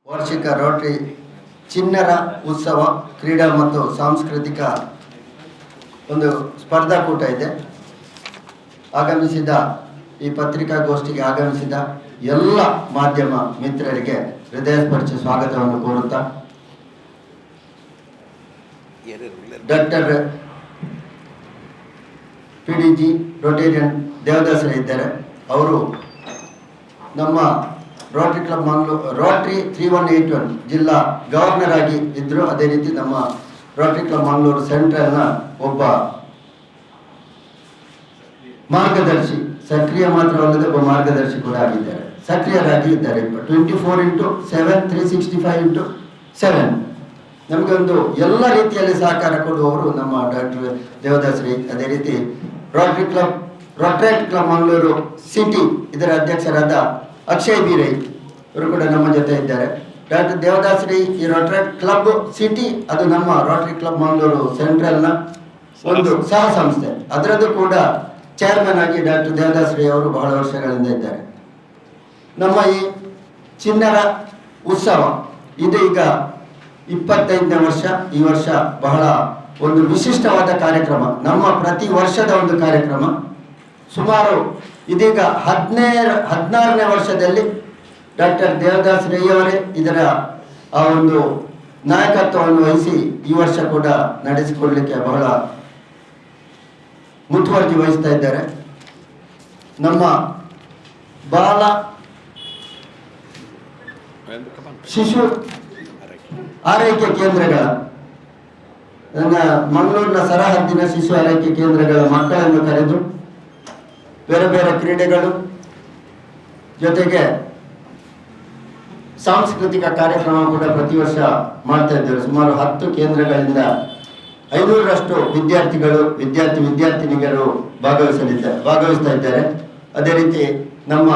ವಾರ್ಷಿಕ ರೋಟರಿ ಚಿಣ್ಣರ ಉತ್ಸವ ಕ್ರೀಡಾ ಮತ್ತು ಸಾಂಸ್ಕೃತಿಕ ಒಂದು ಸ್ಪರ್ಧಾಕೂಟ ಇದೆ. ಆಗಮಿಸಿದ ಈ ಪತ್ರಿಕಾಗೋಷ್ಠಿಗೆ ಆಗಮಿಸಿದ ಎಲ್ಲ ಮಾಧ್ಯಮ ಮಿತ್ರರಿಗೆ ಹೃದಯಸ್ಪರ್ಶಿ ಸ್ವಾಗತವನ್ನು ಕೋರುತ್ತಾ, ಡಾಕ್ಟರ್ PDG ರೋಟೇರಿಯನ್ ದೇವದಾಸರ ಇದ್ದಾರೆ. ಅವರು ನಮ್ಮ ರೋಟರಿ ಕ್ಲಬ್ ಮಂಗಳೂರು ರೋಟರಿ 3181 ಜಿಲ್ಲಾ ಗವರ್ನರ್ ಆಗಿ ಇದ್ದರು. ಅದೇ ರೀತಿ ನಮ್ಮ ರೋಟರಿ ಕ್ಲಬ್ ಮಂಗಳೂರು ಸೆಂಟ್ರಲ್ನ ಒಬ್ಬ ಮಾರ್ಗದರ್ಶಿ, ಸಕ್ರಿಯ ಮಾತ್ರವಲ್ಲದೆ ಒಬ್ಬ ಮಾರ್ಗದರ್ಶಿ ಕೂಡ ಆಗಿದ್ದಾರೆ, ಸಕ್ರಿಯರಾಗಿ ಇದ್ದಾರೆ. 24/7 365/7 ನಮಗೆ ಒಂದು ಎಲ್ಲ ರೀತಿಯಲ್ಲಿ ಸಹಕಾರ ಕೊಡುವವರು ನಮ್ಮ ಡಾಕ್ಟರ್ ದೇವದಾಸರಿ. ಅದೇ ರೀತಿ ರೋಟರೇಟ್ ಕ್ಲಬ್ ಮಂಗಳೂರು ಸಿಟಿ ಇದರ ಅಧ್ಯಕ್ಷರಾದ ಅಕ್ಷಯ್ ಬೀರೈ ಇವರು ಕೂಡ ನಮ್ಮ ಜೊತೆ ಇದ್ದಾರೆ. ಡಾಕ್ಟರ್ ದೇವದಾಸರಿ ಈ ರೋಟರೇಟ್ ಕ್ಲಬ್ ಸಿಟಿ ಅದು ನಮ್ಮ ರೋಟರಿ ಕ್ಲಬ್ ಮಂಗಳೂರು ಸೆಂಟ್ರಲ್ನ ಒಂದು ಸಹ ಸಂಸ್ಥೆ, ಅದರದ್ದು ಕೂಡ ಚೇರ್ಮನ್ ಆಗಿ ಡಾಕ್ಟರ್ ದೇವದಾಸರಿ ಅವರು ಬಹಳ ವರ್ಷಗಳಿಂದ ಇದ್ದಾರೆ. ನಮ್ಮ ಈ ಚಿಣ್ಣರ ಉತ್ಸವ ಇದು ಈಗ 25ನೇ ವರ್ಷ. ಈ ವರ್ಷ ಬಹಳ ಒಂದು ವಿಶಿಷ್ಟವಾದ ಕಾರ್ಯಕ್ರಮ, ನಮ್ಮ ಪ್ರತಿ ವರ್ಷದ ಒಂದು ಕಾರ್ಯಕ್ರಮ. ಸುಮಾರು ಇದೀಗ 16ನೇ ವರ್ಷದಲ್ಲಿ ಡಾಕ್ಟರ್ ದೇವದಾಸ್ ರೈಯವರೇ ಇದರ ಆ ಒಂದು ನಾಯಕತ್ವವನ್ನು ವಹಿಸಿ ಈ ವರ್ಷ ಕೂಡ ನಡೆಸಿಕೊಳ್ಳಲಿಕ್ಕೆ ಬಹಳ ಮುತುವರ್ಜಿ ವಹಿಸ್ತಾ ಇದ್ದಾರೆ. ನಮ್ಮ ಬಾಲ ಶಿಶು ಆರೈಕೆ ಕೇಂದ್ರಗಳ, ನನ್ನ ಮಂಗಳೂರಿನ ಸರಹದ್ದಿನ ಶಿಶು ಆರೈಕೆ ಕೇಂದ್ರಗಳ ಮಕ್ಕಳನ್ನು ಕರೆದು ಬೇರೆ ಬೇರೆ ಕ್ರೀಡೆಗಳು ಜೊತೆಗೆ ಸಾಂಸ್ಕೃತಿಕ ಕಾರ್ಯಕ್ರಮ ಕೂಡ ಪ್ರತಿ ವರ್ಷ ಮಾಡ್ತಾ ಇದ್ದೇವೆ. ಸುಮಾರು 10 ಕೇಂದ್ರಗಳಿಂದ 500ರಷ್ಟು ವಿದ್ಯಾರ್ಥಿನಿಯರು ಭಾಗವಹಿಸ್ತಾ ಇದ್ದಾರೆ. ಅದೇ ರೀತಿ ನಮ್ಮ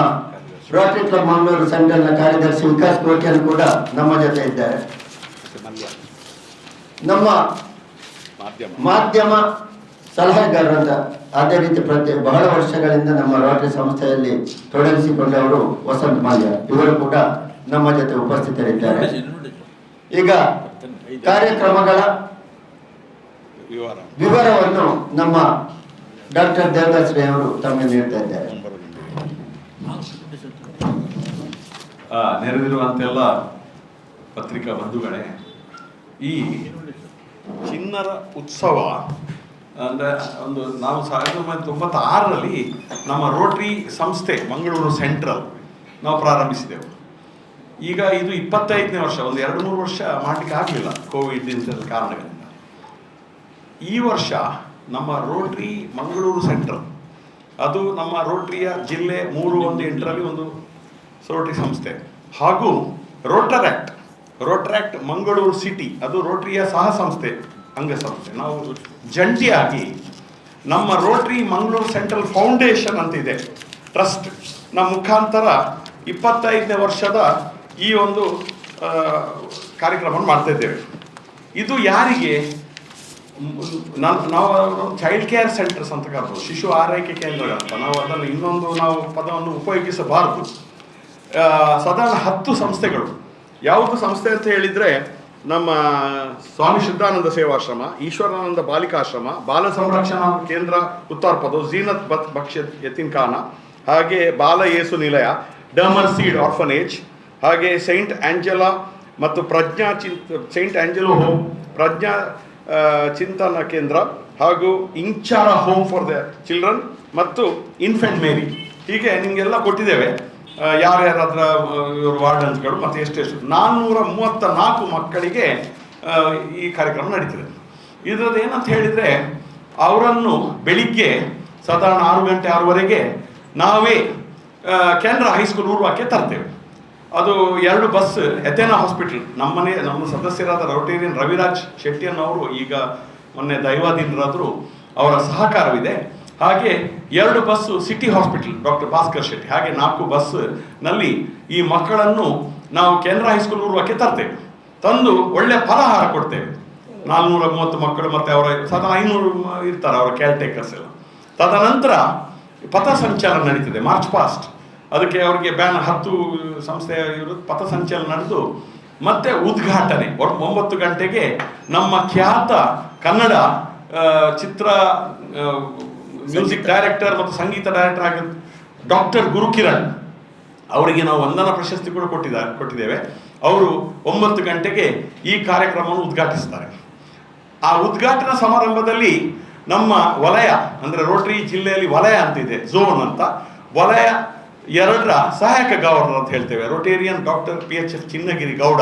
ರೋಟರಿ ಕ್ಲಬ್ ಮಂಗಳೂರು ಸೆಂಟ್ರಲ್ನ ಕಾರ್ಯದರ್ಶಿ ವಿಕಾಸ್ ಕೋಟ್ಯನ್ ಕೂಡ ನಮ್ಮ ಜೊತೆ ಇದ್ದಾರೆ. ನಮ್ಮ ಮಾಧ್ಯಮ ಸಲಹೆಗಾರರು ಅಂತ ಅದೇ ರೀತಿ ಬಹಳ ವರ್ಷಗಳಿಂದ ನಮ್ಮ ರೋಟರಿ ಸಂಸ್ಥೆಯಲ್ಲಿ ತೊಡಗಿಸಿಕೊಂಡವರು ವಸಂತ್ ಮಾಲ್ಯ ಇವರು ಕೂಡ ನಮ್ಮ ಜೊತೆ ಉಪಸ್ಥಿತರಿದ್ದಾರೆ. ಈಗ ಕಾರ್ಯಕ್ರಮಗಳ ವಿವರವನ್ನು ನಮ್ಮ ಡಾಕ್ಟರ್ ದೇವದಾಸ್ ರೈ ಅವರು ತಮಗೆ ನೀಡ್ತಾ ಇದ್ದಾರೆ. ನೆರೆದಿರುವಂತೆಲ್ಲ ಪತ್ರಿಕಾ ಬಂಧುಗಳೇ, ಈ ಚಿಣ್ಣರ ಉತ್ಸವ ಅಂದರೆ ನಾವು 1996ರಲ್ಲಿ ನಮ್ಮ ರೋಟರಿ ಸಂಸ್ಥೆ ಮಂಗಳೂರು ಸೆಂಟ್ರಲ್ ನಾವು ಪ್ರಾರಂಭಿಸಿದೆವು. ಈಗ ಇದು 25ನೇ ವರ್ಷ. ಒಂದು 2-3 ವರ್ಷ ಮಾಡಲಿಕ್ಕೆ ಆಗಲಿಲ್ಲ ಕೋವಿಡ್ ಇಂಥದ್ದು ಕಾರಣಗಳಿಂದ. ಈ ವರ್ಷ ನಮ್ಮ ರೋಟರಿ ಮಂಗಳೂರು ಸೆಂಟ್ರಲ್ ಅದು ನಮ್ಮ ರೋಟರಿಯ ಜಿಲ್ಲೆ 318ರಲ್ಲಿ ಒಂದು ರೋಟರಿ ಸಂಸ್ಥೆ, ಹಾಗೂ ರೋಟರಾಕ್ಟ್ ಮಂಗಳೂರು ಸಿಟಿ ಅದು ರೋಟರಿಯ ಸಹ ಸಂಸ್ಥೆ ಅಂಗಸಂಸ್ಥೆ. ನಾವು ಜಂಟಿಯಾಗಿ ನಮ್ಮ ರೋಟರಿ ಮಂಗಳೂರು ಸೆಂಟ್ರಲ್ ಫೌಂಡೇಶನ್ ಅಂತಿದೆ ಟ್ರಸ್ಟ್ ನಮ್ಮ ಮುಖಾಂತರ 25ನೇ ವರ್ಷದ ಈ ಒಂದು ಕಾರ್ಯಕ್ರಮ ಮಾಡ್ತಾ ಇದ್ದೇವೆ. ಇದು ಯಾರಿಗೆ ನಾವು ಚೈಲ್ಡ್ ಕೇರ್ ಸೆಂಟರ್ಸ್ ಅಂತ ಕರ್ಬೋದು, ಶಿಶು ಆರೈಕೆ ಕೇಂದ್ರಗಳಂತ. ನಾವು ಅದನ್ನು ಇನ್ನೊಂದು ಪದವನ್ನು ಉಪಯೋಗಿಸಬಾರದು. ಸಾಧಾರಣ 10 ಸಂಸ್ಥೆಗಳು. ಯಾವುದು ಸಂಸ್ಥೆ ಅಂತ ಹೇಳಿದರೆ ನಮ್ಮ ಸ್ವಾಮಿ ಶುದ್ಧಾನಂದ ಸೇವಾಶ್ರಮ, ಈಶ್ವರಾನಂದ ಬಾಲಿಕಾಶ್ರಮ, ಬಾಲ ಸಂರಕ್ಷಣಾ ಕೇಂದ್ರ ಉತ್ತರಪದ, ಝೀನತ್ ಬಕ್ಷ ಯತೀಮ್ಖಾನ, ಹಾಗೆ ಬಾಲ ಯೇಸು ನಿಲಯ, ಡಮರ್ ಸೀಡ್ ಆರ್ಫನೇಜ್, ಹಾಗೆ ಸೈಂಟ್ ಆಂಜೆಲಾ ಮತ್ತು ಸೈಂಟ್ ಆಂಜೆಲೋ ಹೋಮ್, ಪ್ರಜ್ಞಾ ಚಿಂತನ ಕೇಂದ್ರ, ಹಾಗೂ ಇಂಚಾರ ಹೋಮ್ ಫಾರ್ ದ ಚಿಲ್ಡ್ರನ್ ಮತ್ತು ಇನ್ಫೆಂಟ್ ಮೇರಿ. ಹೀಗೆ ನಿಮಗೆಲ್ಲ ಕೊಟ್ಟಿದ್ದೇವೆ ಯಾರ್ಯಾರಾದ್ರ ಇವರು ವಾರ್ಡನ್ಸ್ಗಳು ಮತ್ತು ಎಷ್ಟೆಷ್ಟು 434 ಮಕ್ಕಳಿಗೆ ಈ ಕಾರ್ಯಕ್ರಮ ನಡೀತಿದೆ. ಇದರದ್ದು ಏನಂತ ಹೇಳಿದರೆ, ಅವರನ್ನು ಬೆಳಿಗ್ಗೆ ಸಾಧಾರಣ 6 ಗಂಟೆ 6ವರೆಗೆ ನಾವೇ ಕೆನರಾ ಹೈಸ್ಕೂಲ್ ಊರ್ವಾಕ್ಕೆ ತರ್ತೇವೆ. ಅದು 2 ಬಸ್ ಎಥೆನಾ ಹಾಸ್ಪಿಟಲ್, ನಮ್ಮ ಸದಸ್ಯರಾದ ರೋಟೇರಿಯನ್ ರವಿರಾಜ್ ಶೆಟ್ಟಿಯನ್ನವರು ಈಗ ಮೊನ್ನೆ ದೈವಾಧೀನರಾದರು, ಅವರ ಸಹಕಾರವಿದೆ. ಹಾಗೆ 2 bus city hospital doctor Bhaskar Shetty, ಹಾಗೆ 4 ಬಸ್ನಲ್ಲಿ ಈ ಮಕ್ಕಳನ್ನು ನಾವು ಕೆನರಾ ಹೈಸ್ಕೂಲ್ ಊರ್ವಕ್ಕೆ ತರ್ತೇವೆ. ತಂದು ಒಳ್ಳೆ ಫಲಹಾರ ಕೊಡ್ತೇವೆ. 430 ಮಕ್ಕಳು ಮತ್ತು ಅವರ ಸಾಧಾರಣ 500 ಇರ್ತಾರೆ ಅವರ ಕೇರ್ ಟೇಕರ್ಸ್ ಎಲ್ಲ. ತದನಂತರ ಪಥಸಂಚಲನ ನಡೀತದೆ ಮಾರ್ಚ್ ಪಾಸ್ಟ್. ಅದಕ್ಕೆ ಅವರಿಗೆ 10 ಸಂಸ್ಥೆಯ ಪಥಸಂಚಲನ ನಡೆದು ಮತ್ತೆ ಉದ್ಘಾಟನೆ 9 ಗಂಟೆಗೆ ನಮ್ಮ ಖ್ಯಾತ ಕನ್ನಡ ಚಿತ್ರ ಮ್ಯೂಸಿಕ್ ಡೈರೆಕ್ಟರ್ ಮತ್ತು ಸಂಗೀತ ಡೈರೆಕ್ಟರ್ ಆಗಿ ಡಾಕ್ಟರ್ ಗುರುಕಿರಣ್ ಅವರಿಗೆ ನಾವು ವಂದನಾ ಪ್ರಶಸ್ತಿ ಕೂಡ ಕೊಟ್ಟಿದ್ದೇವೆ. ಅವರು 9 ಗಂಟೆಗೆ ಈ ಕಾರ್ಯಕ್ರಮವನ್ನು ಉದ್ಘಾಟಿಸ್ತಾರೆ. ಆ ಉದ್ಘಾಟನಾ ಸಮಾರಂಭದಲ್ಲಿ ನಮ್ಮ ವಲಯ ಅಂದರೆ ರೋಟರಿ ಜಿಲ್ಲೆಯಲ್ಲಿ ವಲಯ ಅಂತಿದೆ, ಝೋನ್ ಅಂತ, ವಲಯ 2ರ ಸಹಾಯಕ ಗವರ್ನರ್ ಅಂತ ಹೇಳ್ತೇವೆ, ರೋಟೇರಿಯನ್ ಡಾಕ್ಟರ್ PHF ಚಿನ್ನಗಿರಿ ಗೌಡ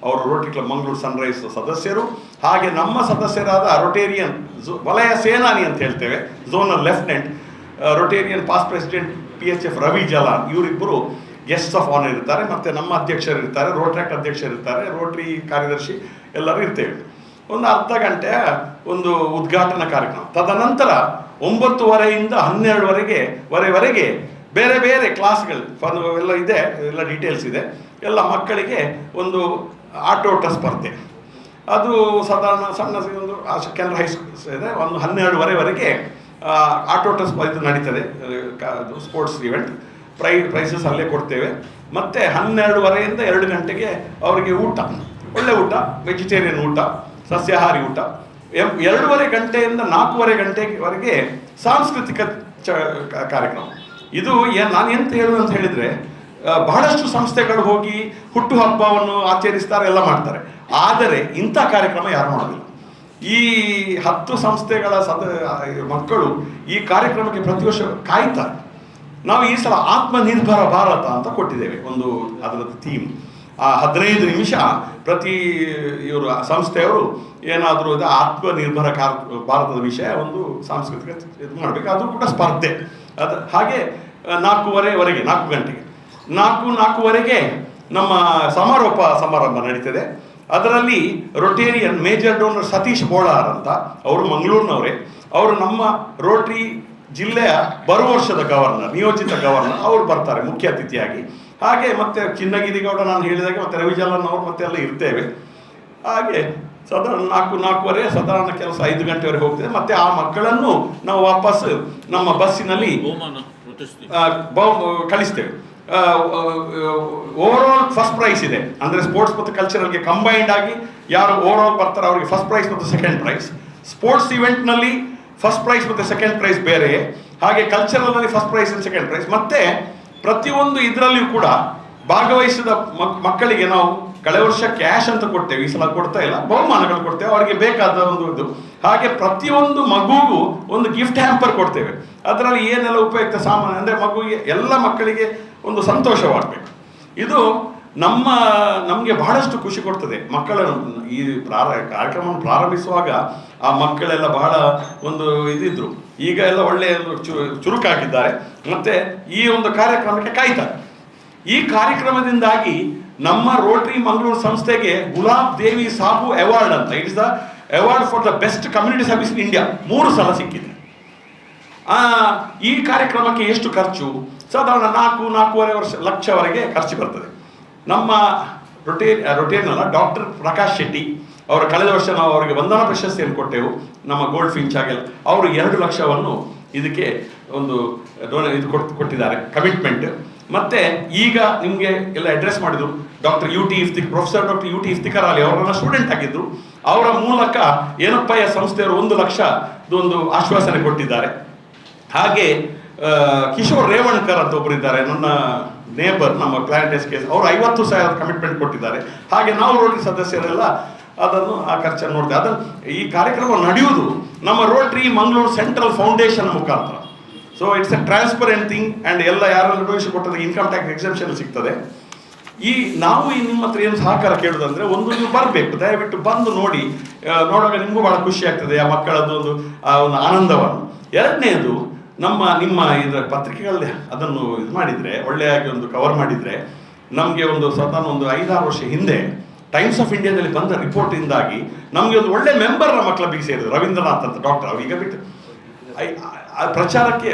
ಅವರು ರೋಟರಿ ಕ್ಲಬ್ ಮಂಗಳೂರು ಸನ್ರೈಸ್ ಸದಸ್ಯರು. ಹಾಗೆ ನಮ್ಮ ಸದಸ್ಯರಾದ ರೋಟೇರಿಯನ್ ವಲಯ ಸೇನಾನಿ ಅಂತ ಹೇಳ್ತೇವೆ, zonal lieutenant Rotarian past president PHF Ravi Jalan, ಇವರಿಬ್ಬರು ಗೆಸ್ಟ್ ಆಫ್ ಆನರ್ ಇರ್ತಾರೆ. ಮತ್ತು ನಮ್ಮ ಅಧ್ಯಕ್ಷರು ಇರ್ತಾರೆ, ರೋಟ್ರಾಕ್ಟ್ ಅಧ್ಯಕ್ಷರು ಇರ್ತಾರೆ, ರೋಟರಿ ಕಾರ್ಯದರ್ಶಿ ಎಲ್ಲರೂ ಇರ್ತೇವೆ. ಒಂದು ಅರ್ಧ ಗಂಟೆಯ ಒಂದು ಉದ್ಘಾಟನಾ ಕಾರ್ಯಕ್ರಮ. ತದನಂತರ 9:30 12:00ವರೆಗೆ ಬೇರೆ ಬೇರೆ ಕ್ಲಾಸ್ಗಳು ಎಲ್ಲ ಇದೆ, ಎಲ್ಲ ಡೀಟೇಲ್ಸ್ ಇದೆ. ಎಲ್ಲ ಮಕ್ಕಳಿಗೆ ಒಂದು ಆಟೋಟ ಸ್ಪರ್ಧೆ, ಅದು ಸಾಧಾರಣ ಸಣ್ಣ ಒಂದು ಕೆನರಾ ಹೈಸ್ಕೂಲ್ಸ್ ಇದೆ. ಒಂದು 12:30ವರೆಗೆ ಆಟೋಟ ಇದು ನಡೀತದೆ, ಸ್ಪೋರ್ಟ್ಸ್ ಇವೆಂಟ್. ಪ್ರೈಸಸ್ ಅಲ್ಲೇ ಕೊಡ್ತೇವೆ. ಮತ್ತು 12:30ಯಿಂದ 2 ಗಂಟೆಗೆ ಅವರಿಗೆ ಊಟ, ಒಳ್ಳೆ ಊಟ, ವೆಜಿಟೇರಿಯನ್ ಊಟ, ಸಸ್ಯಾಹಾರಿ ಊಟ. 2:30 ಗಂಟೆಯಿಂದ 4:30 ಗಂಟೆವರೆಗೆ ಸಾಂಸ್ಕೃತಿಕ ಕಾರ್ಯಕ್ರಮ. ಇದು ನಾನು ಎಂತ ಹೇಳುವುದು ಅಂತ ಹೇಳಿದರೆ, ಬಹಳಷ್ಟು ಸಂಸ್ಥೆಗಳು ಹೋಗಿ ಹುಟ್ಟುಹಬ್ಬವನ್ನು ಆಚರಿಸ್ತಾರೆ, ಎಲ್ಲ ಮಾಡ್ತಾರೆ. ಆದರೆ ಇಂಥ ಕಾರ್ಯಕ್ರಮ ಯಾರು ಮಾಡೋದಿಲ್ಲ. ಈ 10 ಸಂಸ್ಥೆಗಳ ಮಕ್ಕಳು ಈ ಕಾರ್ಯಕ್ರಮಕ್ಕೆ ಪ್ರತಿ ವರ್ಷ ಕಾಯ್ತಾರೆ. ನಾವು ಈ ಸಲ ಆತ್ಮನಿರ್ಭರ ಭಾರತ ಅಂತ ಕೊಟ್ಟಿದ್ದೇವೆ, ಒಂದು ಅದರದ್ದು ಥೀಮ್. 15 ನಿಮಿಷ ಪ್ರತಿ ಇವರು ಸಂಸ್ಥೆಯವರು ಏನಾದರೂ ಆತ್ಮನಿರ್ಭರ ಭಾರತದ ವಿಷಯ ಒಂದು ಸಾಂಸ್ಕೃತಿಕ ಇದು ಮಾಡಬೇಕು. ಅದು ಕೂಡ ಸ್ಪರ್ಧೆ. ಅದು ಹಾಗೆ 4:15ವರೆಗೆ 4 ಗಂಟೆಗೆ 4:15ವರೆಗೆ ನಮ್ಮ ಸಮಾರೋಪ ಸಮಾರಂಭ ನಡೀತದೆ. ಅದರಲ್ಲಿ Rotarian major donor Satish Bolar ಅಂತ, ಅವರು ಮಂಗಳೂರಿನವರೇ. ಅವರು ನಮ್ಮ ರೋಟರಿ ಜಿಲ್ಲೆಯ ಬರುವ ವರ್ಷದ ಗವರ್ನರ್, ನಿಯೋಜಿತ ಗವರ್ನರ್, ಅವರು ಬರ್ತಾರೆ ಮುಖ್ಯ ಅತಿಥಿಯಾಗಿ. ಹಾಗೆ ಮತ್ತೆ ಚಿನ್ನಗಿರಿ ಗೌಡ ನಾನು ಹೇಳಿದಾಗೆ, ಮತ್ತು ರವಿ ಜಲಾನ್ ಅವರು ಮತ್ತೆ ಎಲ್ಲ ಇರ್ತೇವೆ. ಹಾಗೆ ಸಾಧಾರಣ 4:30 ಸಾಧಾರಣ ಕೆಲಸ 5 ಗಂಟೆವರೆಗೆ ಹೋಗ್ತದೆ. ಮತ್ತೆ ಆ ಮಕ್ಕಳನ್ನು ನಾವು ವಾಪಸ್ ನಮ್ಮ ಬಸ್ಸಿನಲ್ಲಿ ಕಳಿಸ್ತೇವೆ. ಓವರಾಲ್ ಫಸ್ಟ್ ಪ್ರೈಸ್ ಇದೆ, ಅಂದರೆ ಸ್ಪೋರ್ಟ್ಸ್ ಮತ್ತು ಕಲ್ಚರಲ್ಗೆ ಕಂಬೈನ್ಡ್ ಆಗಿ ಯಾರು ಓವರಾಲ್ ಬರ್ತಾರೆ ಅವರಿಗೆ ಫಸ್ಟ್ ಪ್ರೈಸ್ ಮತ್ತು ಸೆಕೆಂಡ್ ಪ್ರೈಸ್. ಸ್ಪೋರ್ಟ್ಸ್ ಇವೆಂಟ್ನಲ್ಲಿ ಫಸ್ಟ್ ಪ್ರೈಸ್ ಮತ್ತು ಸೆಕೆಂಡ್ ಪ್ರೈಸ್ ಬೇರೆ, ಹಾಗೆ ಕಲ್ಚರಲ್ನಲ್ಲಿ ಫಸ್ಟ್ ಪ್ರೈಸ್ ಮತ್ತು ಸೆಕೆಂಡ್ ಪ್ರೈಸ್. ಮತ್ತು ಪ್ರತಿಯೊಂದು ಇದರಲ್ಲಿಯೂ ಕೂಡ ಭಾಗವಹಿಸಿದ ಮಕ್ಕಳಿಗೆ ನಾವು ಕಳೆದ ವರ್ಷ ಕ್ಯಾಶ್ ಅಂತ ಕೊಡ್ತೇವೆ, ಈ ಸಲ ಕೊಡ್ತಾ ಇಲ್ಲ, ಬಹುಮಾನಗಳು ಕೊಡ್ತೇವೆ, ಅವರಿಗೆ ಬೇಕಾದ ಒಂದು ಇದು. ಹಾಗೆ ಪ್ರತಿಯೊಂದು ಮಗುವಿಗೂ ಒಂದು ಗಿಫ್ಟ್ ಹ್ಯಾಂಪರ್ ಕೊಡ್ತೇವೆ. ಅದರಲ್ಲಿ ಏನೆಲ್ಲ ಉಪಯುಕ್ತ ಸಾಮಾನು, ಅಂದರೆ ಮಗುವಿಗೆ ಎಲ್ಲ ಮಕ್ಕಳಿಗೆ ಒಂದು ಸಂತೋಷವಾಗಬೇಕು. ಇದು ನಮಗೆ ಬಹಳಷ್ಟು ಖುಷಿ ಕೊಡ್ತದೆ. ಮಕ್ಕಳ ಈ ಕಾರ್ಯಕ್ರಮವನ್ನು ಪ್ರಾರಂಭಿಸುವಾಗ ಆ ಮಕ್ಕಳೆಲ್ಲ ಬಹಳ ಒಂದು ಇದಿದ್ರು, ಈಗ ಎಲ್ಲ ಒಳ್ಳೆಯ ಚುರುಕಾಗಿದ್ದಾರೆ, ಮತ್ತು ಈ ಒಂದು ಕಾರ್ಯಕ್ರಮಕ್ಕೆ ಕಾಯ್ತಾರೆ. ಈ ಕಾರ್ಯಕ್ರಮದಿಂದಾಗಿ ನಮ್ಮ ರೋಟರಿ ಮಂಗಳೂರು ಸಂಸ್ಥೆಗೆ ಗುಲಾಬ್ ದೇವಿ ಸಾಬು ಅವಾರ್ಡ್ ಅಂತ, it is the award for the best community service in India 3 ಸಲ ಸಿಕ್ಕಿದೆ. ಈ ಕಾರ್ಯಕ್ರಮಕ್ಕೆ ಎಷ್ಟು ಖರ್ಚು? ಸಾಧಾರಣ 4-4.5 ಲಕ್ಷವರೆಗೆ ಖರ್ಚು ಬರ್ತದೆ. ನಮ್ಮ ರೊಟೇರಿಯನ್ ಡಾಕ್ಟರ್ ಪ್ರಕಾಶ್ ಶೆಟ್ಟಿ ಅವರ ಕಳೆದ ವರ್ಷ ನಾವು ಅವರಿಗೆ ವಂದನಾ ಪ್ರಶಸ್ತಿಯನ್ನು ಕೊಟ್ಟೆವು, ನಮ್ಮ ಗೋಲ್ಡ್ ಫಿಂಚ್ ಆಗೆಲ್ಲ. ಅವರು 2 ಲಕ್ಷವನ್ನು ಇದಕ್ಕೆ ಒಂದು ಇದು ಕೊಟ್ಟಿದ್ದಾರೆ, ಕಮಿಟ್ಮೆಂಟ್. ಮತ್ತು ಈಗ ನಿಮಗೆ ಎಲ್ಲ ಅಡ್ರೆಸ್ ಮಾಡಿದರು doctor professor doctor UT Iftikhar Ali, ಅವರನ್ನ ಸ್ಟೂಡೆಂಟ್ ಆಗಿದ್ದರು. ಅವರ ಮೂಲಕ ಏನಪ್ಪಯ್ಯ ಸಂಸ್ಥೆಯವರು 1 ಲಕ್ಷದೊಂದು ಆಶ್ವಾಸನೆ ಕೊಟ್ಟಿದ್ದಾರೆ. ಹಾಗೆ ಕಿಶೋರ್ ರೇವಣ್ಕರ್ ಅಂತ ಒಬ್ಬರಿದ್ದಾರೆ, ನನ್ನ ನೇಬರ್, ನಮ್ಮ ಕ್ಲೈಂಟ್ ಕೇಸ್, ಅವರು 50,000 ಕಮಿಟ್ಮೆಂಟ್ ಕೊಟ್ಟಿದ್ದಾರೆ. ಹಾಗೆ ನಾವು ರೋಟರಿ ಸದಸ್ಯರೆಲ್ಲ ಅದನ್ನು ಆ ಖರ್ಚನ್ನು ನೋಡ್ತೇವೆ. ಅದನ್ನು ಈ ಕಾರ್ಯಕ್ರಮ ನಡೆಯುವುದು ನಮ್ಮ ರೋಟರಿ ಮಂಗಳೂರು ಸೆಂಟ್ರಲ್ ಫೌಂಡೇಶನ್ ಮುಖಾಂತರ. So it's A transparent thing, and ಎಲ್ಲ ಯಾರೆಲ್ಲ ಡೊನೇಷನ್ ಕೊಟ್ಟರೆ ಇನ್ಕಮ್ ಟ್ಯಾಕ್ಸ್ ಎಕ್ಸೆಪ್ಷನ್ ಸಿಗ್ತದೆ. ನಾವು ನಿಮ್ಮ ಹತ್ರ ಏನು ಸಹಕಾರ ಕೇಳೋದಂದರೆ, ಒಂದು ನೀವು ಬರಬೇಕು, ದಯವಿಟ್ಟು ಬಂದು ನೋಡಿ, ನೋಡುವಾಗ ನಿಮಗೂ ಭಾಳ ಖುಷಿ ಆಗ್ತದೆ ಆ ಮಕ್ಕಳದ್ದು ಒಂದು ಆನಂದವನ್ನು. ಎರಡನೇದು, ನಿಮ್ಮ ಇದರ ಪತ್ರಿಕೆಗಳಲ್ಲಿ ಅದನ್ನು ಇದು ಮಾಡಿದರೆ, ಒಳ್ಳೆಯಾಗಿ ಒಂದು ಕವರ್ ಮಾಡಿದರೆ, ನಮಗೆ ಒಂದು ಸಾಧಾರಣ ಒಂದು 5-6 ವರ್ಷ ಹಿಂದೆ ಟೈಮ್ಸ್ ಆಫ್ ಇಂಡಿಯಾದಲ್ಲಿ ಬಂದ ರಿಪೋರ್ಟಿಂದಾಗಿ ನಮಗೆ ಒಂದು ಒಳ್ಳೆ ಮೆಂಬರ್ ನಮ್ಮ ಕ್ಲಬ್ಬಿಗೆ ಸೇರಿದ್ರು, ರವೀಂದ್ರನಾಥ್ ಅಂತ ಡಾಕ್ಟರ್. ಅವ್ರು ಈಗ ಬಿಟ್ಟು ಪ್ರಚಾರಕ್ಕೆ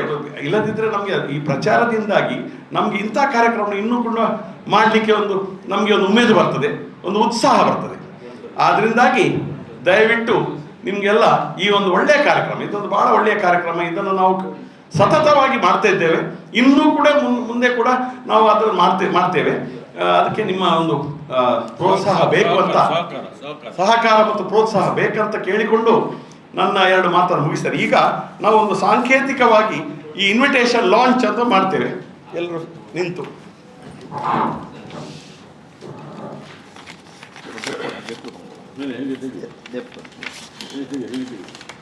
ಇಲ್ಲದಿದ್ದರೆ ನಮಗೆ ಈ ಪ್ರಚಾರದಿಂದಾಗಿ ನಮಗೆ ಇಂಥ ಕಾರ್ಯಕ್ರಮ ಇನ್ನೂ ಕೂಡ ಮಾಡಲಿಕ್ಕೆ ನಮಗೆ ಒಂದು ಉಮೇದು ಬರ್ತದೆ, ಒಂದು ಉತ್ಸಾಹ ಬರ್ತದೆ. ಆದ್ದರಿಂದಾಗಿ ದಯವಿಟ್ಟು ನಿಮಗೆಲ್ಲ ಈ ಒಂದು ಒಳ್ಳೆಯ ಕಾರ್ಯಕ್ರಮ, ಇದೊಂದು ಭಾಳ ಒಳ್ಳೆಯ ಕಾರ್ಯಕ್ರಮ, ಇದನ್ನು ನಾವು ಸತತವಾಗಿ ಮಾಡ್ತಾ ಇದ್ದೇವೆ, ಇನ್ನೂ ಕೂಡ ಮುಂದೆ ಕೂಡ ನಾವು ಅದನ್ನು ಮಾಡ್ತೇವೆ. ಅದಕ್ಕೆ ನಿಮ್ಮ ಒಂದು ಪ್ರೋತ್ಸಾಹ ಬೇಕು ಅಂತ, ಸಹಕಾರ ಮತ್ತು ಪ್ರೋತ್ಸಾಹ ಬೇಕಂತ ಕೇಳಿಕೊಂಡು ನನ್ನ 2 ಮಾತನ್ನು ಮುಗಿಸ್ತಾರೆ. ಈಗ ನಾವು ಒಂದು ಸಾಂಕೇತಿಕವಾಗಿ ಈ ಇನ್ವಿಟೇಷನ್ ಲಾಂಚ್ ಅಂತ ಮಾಡ್ತೇವೆ. ಎಲ್ಲರೂ ನಿಂತು ಹೇಗೆ